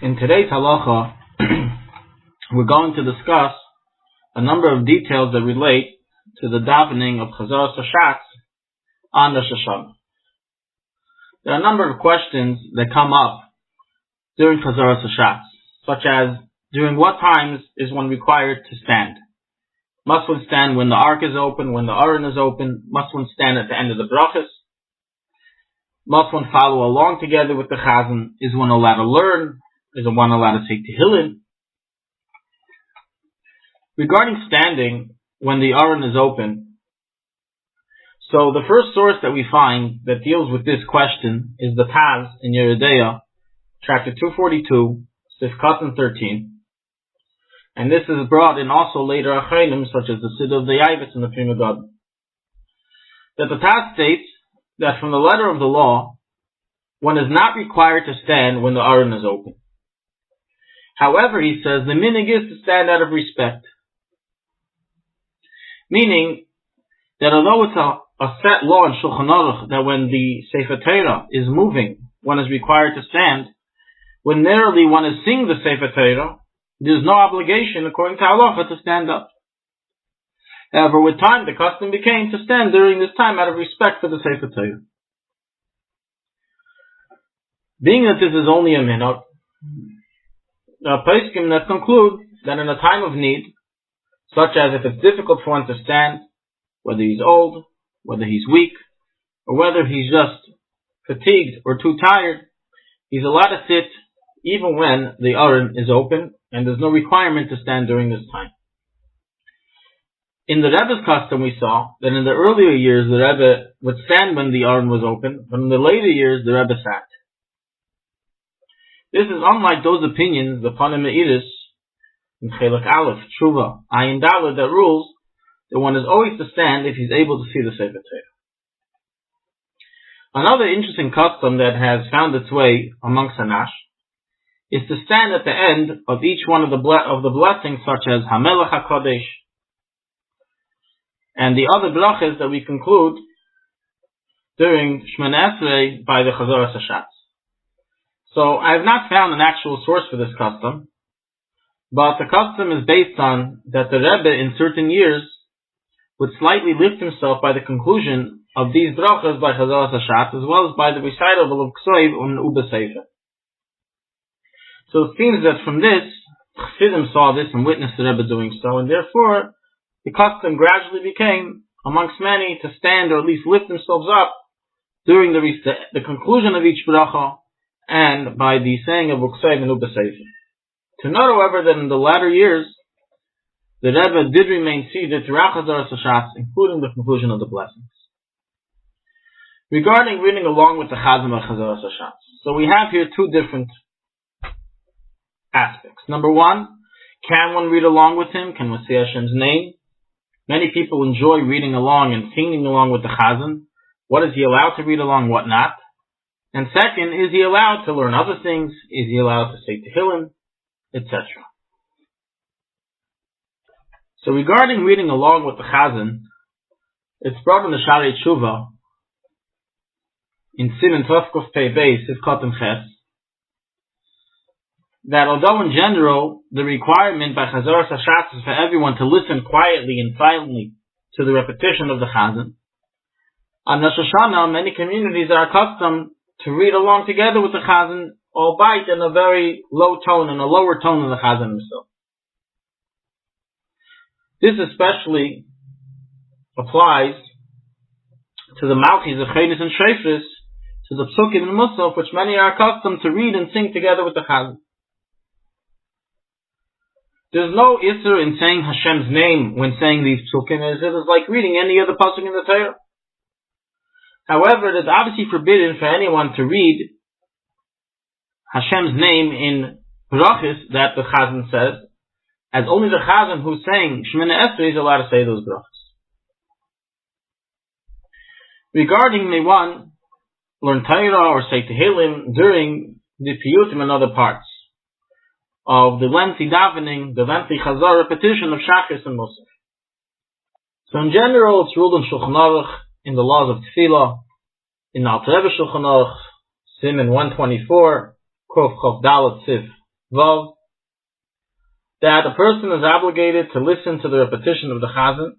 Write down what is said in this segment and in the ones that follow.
In today's halacha, we're going to discuss a number of details that relate to the davening of Chazaras Hashatz on Rosh Hashanah. There are a number of questions that come up during Chazaras Hashatz, such as during what times is one required to stand? Must one stand when the ark is open, when the aron is open? Must one stand at the end of the brachas? Must one follow along together with the chazan? Is one allowed to learn? Is one allowed to take tehillim? Regarding standing when the aron is open, so the first source that we find that deals with this question is the Taz in Yeridea, chapter 242, Sif Katan 13. And this is brought in also later achreinim, such as the Siddur of the Yaibetz and the Pri Megadim. That the Taz states that from the letter of the law, one is not required to stand when the aron is open. However, he says, the minig is to stand out of respect. Meaning that although it's a set law in Shulchanaruchharav that when the Sefer Torah is moving, one is required to stand, when narrowly one is singing the Sefer Torah, there's no obligation, according to Halacha, to stand up. However, with time, the custom became to stand during this time out of respect for the Sefer Torah. Being that this is only a minhag, the poskim that conclude that in a time of need, such as if it's difficult for one to stand, whether he's old, whether he's weak, or whether he's just fatigued or too tired, he's allowed to sit even when the aron is open, and there's no requirement to stand during this time. In the Rebbe's custom, we saw that in the earlier years the Rebbe would stand when the aron was open, but in the later years the Rebbe sat. This is unlike those opinions, the Panim Me'iris, in Chelak Aleph, Tshuva, Ayin Daled, that rules that one is always to stand if he's able to see the Sefer Torah. Another interesting custom that has found its way amongst Hanash is to stand at the end of each one of the blessings, such as Hamelech HaKadosh, and the other brachas that we conclude during Shmoneh Esrei by the Chazaras Hashatz. So I have not found an actual source for this custom, but the custom is based on that the Rebbe in certain years would slightly lift himself by the conclusion of these brachas by Chazaras Hashatz, as well as by the recital of Ksoiv and Uba Sefer. So it seems that from this, Chassidim saw this and witnessed the Rebbe doing so, and therefore the custom gradually became, amongst many, to stand or at least lift themselves up during the conclusion of each bracha and by the saying of Ksoiv and Uba Sefer. To note, however, that in the latter years, the Rebbe did remain seated throughout Chazaras Hashatz, including the conclusion of the blessings. Regarding reading along with the Chazan of Chazaras Hashatz, so we have here two different aspects. Number one, can one read along with him? Can one say Hashem's name? Many people enjoy reading along and singing along with the Chazan. What is he allowed to read along, what not? And second, is he allowed to learn other things? Is he allowed to say tehillim, etc.? So regarding reading along with the Chazan, it's brought in the Shari Tshuva in Siman Tovkuf Pei Beis, Sif Katan Ches, that although in general the requirement by Chazaras Hashatz is for everyone to listen quietly and silently to the repetition of the Chazan, on Rosh Hashanah many communities are accustomed to read along together with the Chazan, albeit in a very low tone, in a lower tone than the Chazan himself. This especially applies to the Malchis of Chedis and Shreifris, to the Psukim and Musaf, which many are accustomed to read and sing together with the Chazan. There's no Isser in saying Hashem's name when saying these Psukim, as it is like reading any other pasuk in the Torah. However, it is obviously forbidden for anyone to read Hashem's name in brachas that the Chazan says, as only the Chazan who's saying Shmoneh Esrei is allowed to say those brachas. Regarding may one learn Torah or say tehillim during the piyutim and other parts of the lengthy davening, the lengthy chazar repetition of Shachris and Musaf. So in general, it's ruled in Shulchanaruch, in the laws of Tefillah, in the Alter Rebbe Shulchanaruch, Siman 124, Kof Chof Dalet Sif Vav, that a person is obligated to listen to the repetition of the Chazan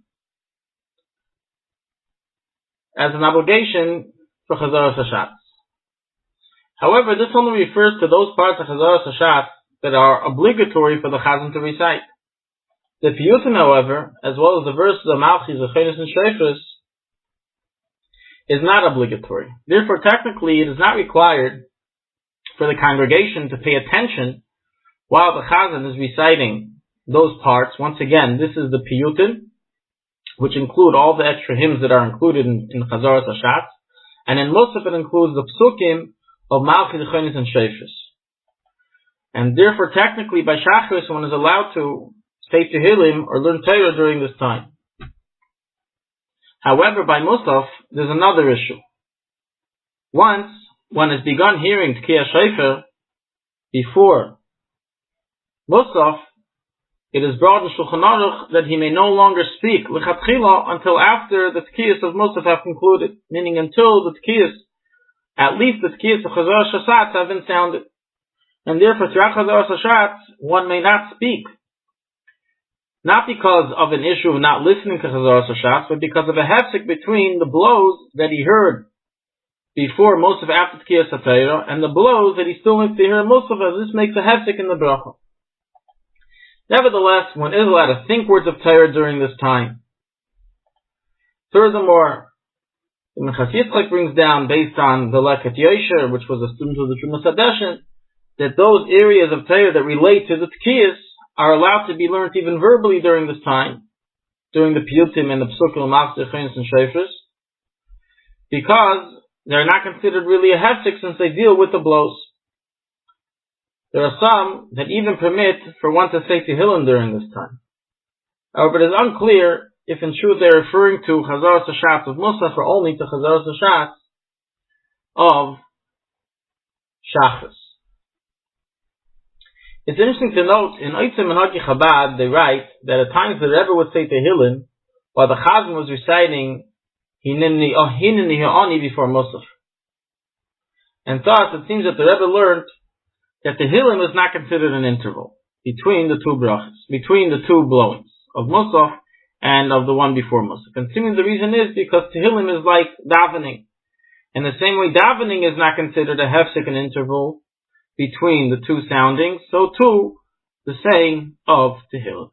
as an obligation for Chazaras Hashatz. However, this only refers to those parts of Chazaras Hashatz that are obligatory for the Chazan to recite. The Piyutim, however, as well as the verses of Malchis, Zechenis, and Shofros, is not obligatory. Therefore, technically, it is not required for the congregation to pay attention while the Chazan is reciting those parts. Once again, this is the Piyutim, which include all the extra hymns that are included in Chazaras Hashatz, and in most of it includes the Psukim of Malchis, Zechenis, and Shofros. And therefore, technically, by Shachris, one is allowed to say Tehillim or learn Torah during this time. However, by Musaf, there's another issue. Once one has begun hearing Tkiyah Shofar before Musaf, it is brought in Shulchanaruchharav that he may no longer speak Lechatchila until after the Tkiyas of Musaf have concluded, meaning until the Tkiyas, at least the Tkiyas of Chazaras Hashatz have been sounded. And therefore, throughout Chazaras Hashatz, one may not speak. Not because of an issue of not listening to Chazaras Hashatz, but because of a hefsek between the blows that he heard before Musaf after Tkiyas HaTorah and the blows that he still needs to hear in Musaf, as this makes a hefsek in the bracha. Nevertheless, one is allowed to think words of Torah during this time. Furthermore, the Minchas Yitzchak brings down, based on the Leket Yosher, which was a student of the Trumas Hadeshen, that those areas of Torah that relate to the Tkiyas are allowed to be learned even verbally during this time, during the Piyutim and the Psukim of Malchis, Zechenis, and Shofros, because they're not considered really a hefsek since they deal with the blows. There are some that even permit for one to say Tehillim during this time. However, it is unclear if in truth they are referring to Chazaras Hashatz of Musaf or only to Chazaras Hashatz of Shachris. It's interesting to note, in Oitzim and Haki Chabad, they write that at times the Rebbe would say Tehillim while the Chazan was reciting Hineni Ha'ani before Musaf. And thus, it seems that the Rebbe learned that Tehillim is not considered an interval between the two brachas, between the two blowings of Musaf and of the one before Musaf. And seemingly the reason is because Tehillim is like davening. In the same way davening is not considered a hefsek, an interval between the two soundings, so too the saying of Tehillim.